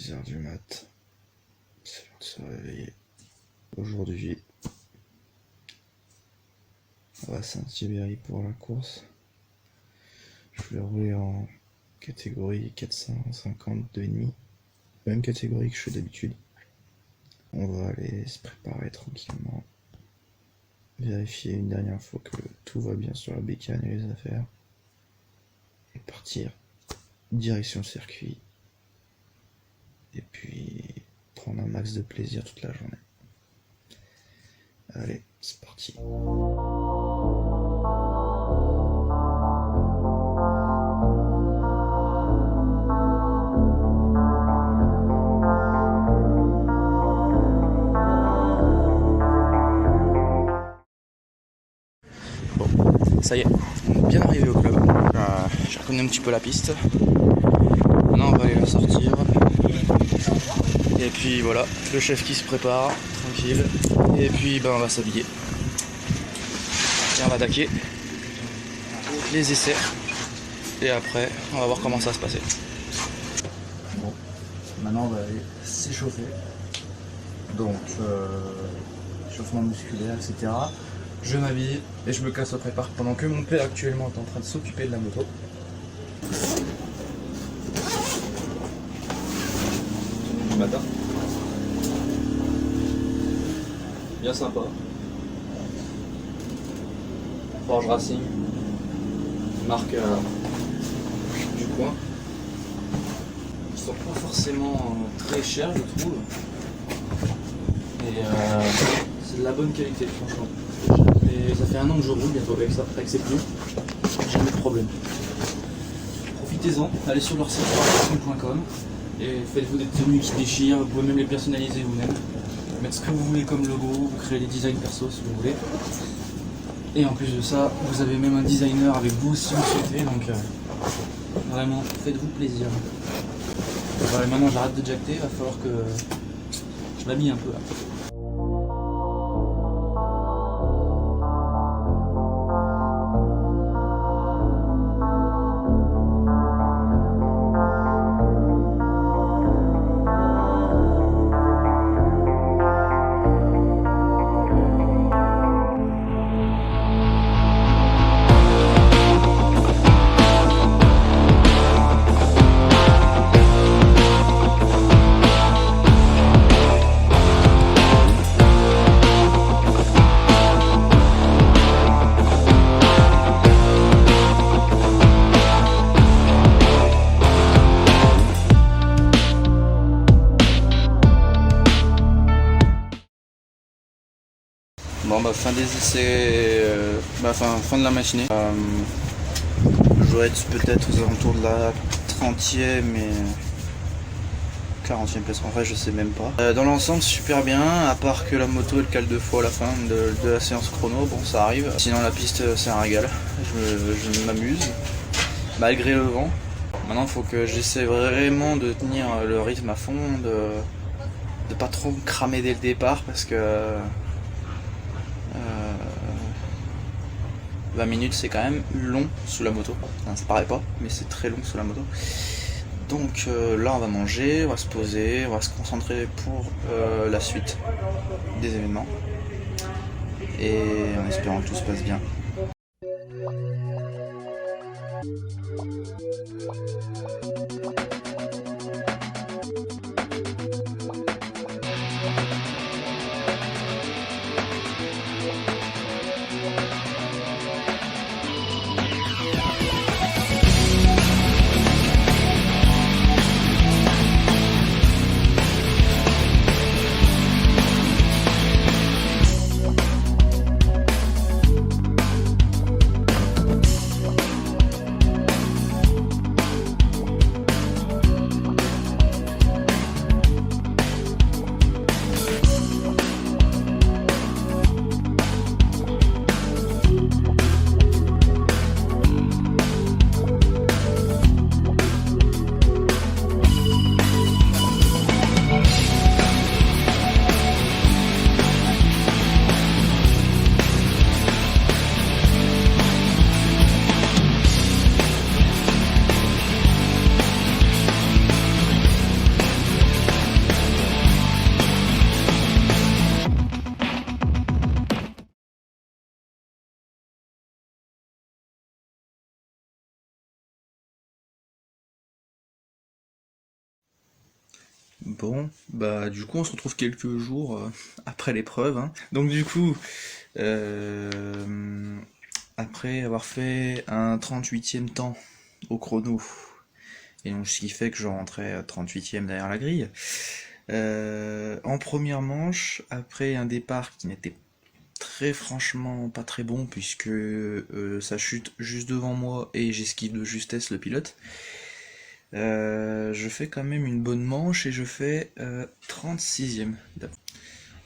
6 h du mat. C'est l'heure de se réveiller. Aujourd'hui, on va à Saint-Thibéry pour la course. Je vais rouler en catégorie 450 2,5. Même catégorie que je fais d'habitude. On va aller se préparer tranquillement. Vérifier une dernière fois que tout va bien sur la bécane et les affaires. Et partir direction circuit. Et puis prendre un max de plaisir toute la journée. Allez, c'est parti. Bon, ça y est, on est bien arrivé au club. Je reconnais un petit peu la piste. Maintenant on va aller la sortir. Et puis voilà, le chef qui se prépare, tranquille. Et puis on va s'habiller. Et on va attaquer les essais. Et après, on va voir comment ça va se passer. Bon, maintenant on va aller s'échauffer. Donc, échauffement musculaire, etc. Je m'habille et je me casse au prépare pendant que mon père actuellement est en train de s'occuper de la moto. Du matin. Bien sympa. Forge Racing. Marque du coin. Ils sont pas forcément très chers, je trouve. Et c'est de la bonne qualité, franchement. Et ça fait 1 an que je roule bientôt avec ça, avec ces pneus. Jamais de problème. Profitez-en, allez sur leur site racing.com et faites-vous des tenues qui déchirent, vous pouvez même les personnaliser vous-même. Mettre ce que vous voulez comme logo, vous créez des designs perso si vous voulez. Et en plus de ça, vous avez même un designer avec vous si vous souhaitez, donc vraiment faites-vous plaisir. Voilà, maintenant j'arrête de jacter, il va falloir que je m'habille un peu là. Bon fin des essais, fin de la matinée. Je dois être peut-être aux alentours de la 30e et 40e place, en vrai je sais même pas. Dans l'ensemble super bien, à part que la moto elle cale 2 fois à la fin de la séance chrono, bon ça arrive. Sinon la piste c'est un régal, je m'amuse, malgré le vent. Maintenant il faut que j'essaie vraiment de tenir le rythme à fond, de pas trop me cramer dès le départ parce que 20 minutes c'est quand même long sous la moto, enfin, ça paraît pas mais c'est très long sous la moto. Donc là on va manger, on va se poser, on va se concentrer pour la suite des événements et en espérant que tout se passe bien. Bon, bah du coup on se retrouve quelques jours après l'épreuve, hein. Donc du coup, euh, après avoir fait un 38e temps au chrono, et donc ce qui fait que je rentrais à 38e derrière la grille, en première manche, après un départ qui n'était très franchement pas très bon puisque ça chute juste devant moi et j'esquive de justesse le pilote. Je fais quand même une bonne manche et je fais 36e.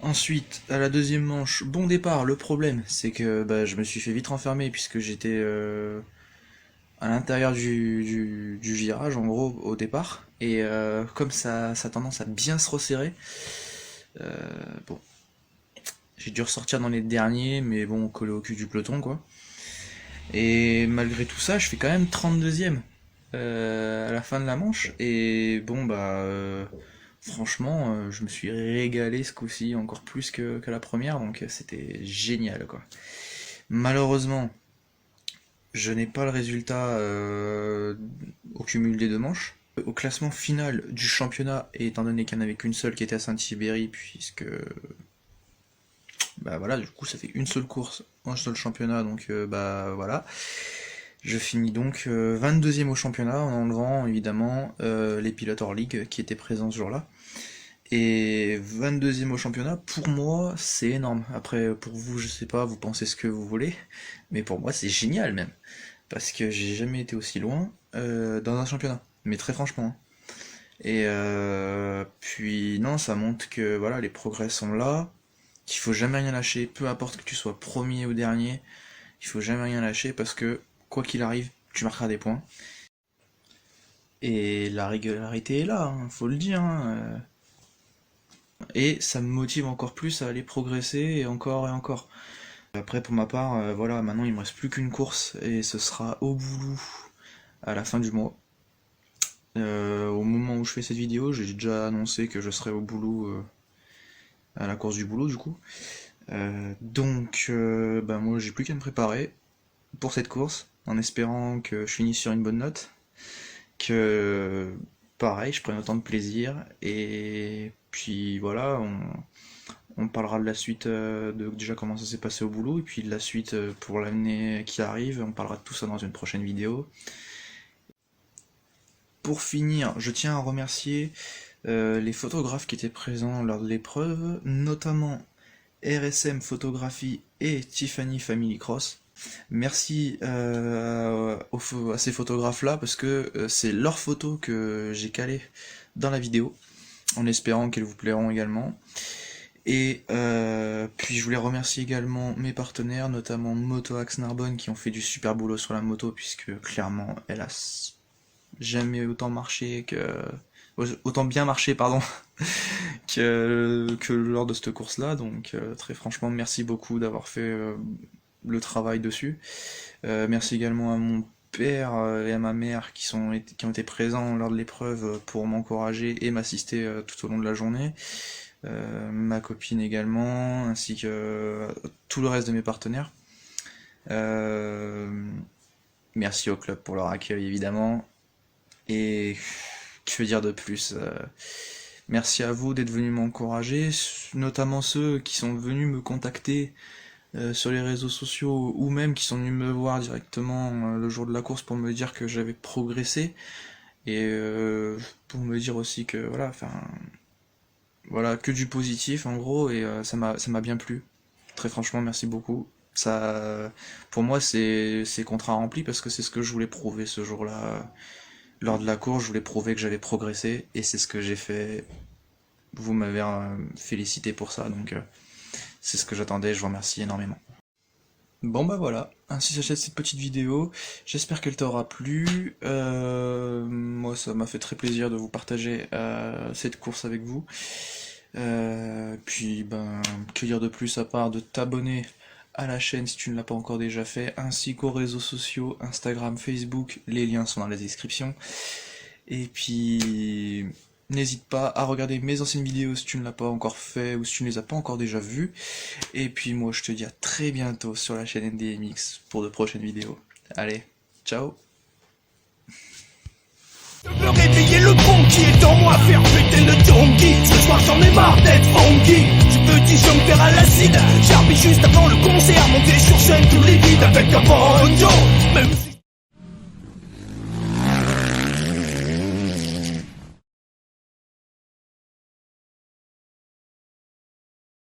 Ensuite, à la deuxième manche, bon départ. Le problème, c'est que bah, je me suis fait vite renfermer puisque j'étais à l'intérieur du virage, en gros, au départ. Et comme ça a tendance à bien se resserrer, euh, bon, j'ai dû ressortir dans les derniers, mais bon, collé au cul du peloton, quoi. Et malgré tout ça, je fais quand même 32e à la fin de la manche. Et bon, bah, franchement, je me suis régalé ce coup-ci, encore plus que la première, donc c'était génial, quoi. Malheureusement, je n'ai pas le résultat au cumul des deux manches. Au classement final du championnat, et étant donné qu'il n'y en avait qu'une seule qui était à Saint-Thibéry, puisque bah voilà, du coup ça fait une seule course, un seul championnat, donc bah voilà. Je finis donc 22e au championnat en enlevant évidemment les pilotes hors ligue qui étaient présents ce jour-là. Et 22e au championnat, pour moi, c'est énorme. Après, pour vous, je sais pas, vous pensez ce que vous voulez, mais pour moi, c'est génial même. Parce que j'ai jamais été aussi loin dans un championnat. Mais très franchement, hein. Et puis, non, ça montre que voilà, les progrès sont là, qu'il faut jamais rien lâcher, peu importe que tu sois premier ou dernier, il faut jamais rien lâcher parce que, quoi qu'il arrive, tu marqueras des points. Et la régularité est là, hein, faut le dire, hein. Et ça me motive encore plus à aller progresser et encore et encore. Après, pour ma part, voilà, maintenant il me reste plus qu'une course et ce sera au boulot à la fin du mois. Au moment où je fais cette vidéo, j'ai déjà annoncé que je serai au boulot à la course du boulot du coup. Donc, bah, moi j'ai plus qu'à me préparer pour cette course en espérant que je finisse sur une bonne note, que pareil, je prenne autant de plaisir et puis voilà, on parlera de la suite, de déjà comment ça s'est passé au boulot, et puis de la suite pour l'année qui arrive, on parlera de tout ça dans une prochaine vidéo. Pour finir, je tiens à remercier les photographes qui étaient présents lors de l'épreuve, notamment RSM Photographie et Tiffany Family Cross. Merci à ces photographes-là parce que c'est leurs photos que j'ai calées dans la vidéo, en espérant qu'elles vous plairont également. Et puis je voulais remercier également mes partenaires, notamment Motoax Narbonne, qui ont fait du super boulot sur la moto, puisque clairement elle a jamais autant bien marché, pardon, que lors de cette course-là. Donc très franchement, merci beaucoup d'avoir fait le travail dessus. Merci également à mon père et à ma mère qui ont été présents lors de l'épreuve pour m'encourager et m'assister tout au long de la journée. Ma copine également, ainsi que tout le reste de mes partenaires. Merci au club pour leur accueil évidemment. Et que dire de plus, merci à vous d'être venus m'encourager, notamment ceux qui sont venus me contacter sur les réseaux sociaux ou même qui sont venus me voir directement le jour de la course pour me dire que j'avais progressé et pour me dire aussi que voilà, que du positif en gros, et ça m'a bien plu. Très franchement, merci beaucoup. Ça, pour moi, c'est contrat rempli parce que c'est ce que je voulais prouver ce jour-là. Lors de la course, je voulais prouver que j'allais progresser et c'est ce que j'ai fait. Vous m'avez félicité pour ça, donc c'est ce que j'attendais. Je vous remercie énormément. Bon bah voilà, ainsi s'achève cette petite vidéo. J'espère qu'elle t'aura plu. Moi, ça m'a fait très plaisir de vous partager cette course avec vous. Puis ben, que dire de plus à part de t'abonner à la chaîne si tu ne l'as pas encore déjà fait, ainsi qu'aux réseaux sociaux, Instagram, Facebook, les liens sont dans la description. Et puis n'hésite pas à regarder mes anciennes vidéos si tu ne l'as pas encore fait ou si tu ne les as pas encore déjà vues. Et puis moi je te dis à très bientôt sur la chaîne NDMX pour de prochaines vidéos. Allez, ciao. réveiller le bon qui est en moi, faire péter le donkey. Ce soir j'en ai marre d'être funky. Je veux Dijon faire à l'acide, Charby juste avant le concert, monter sur scène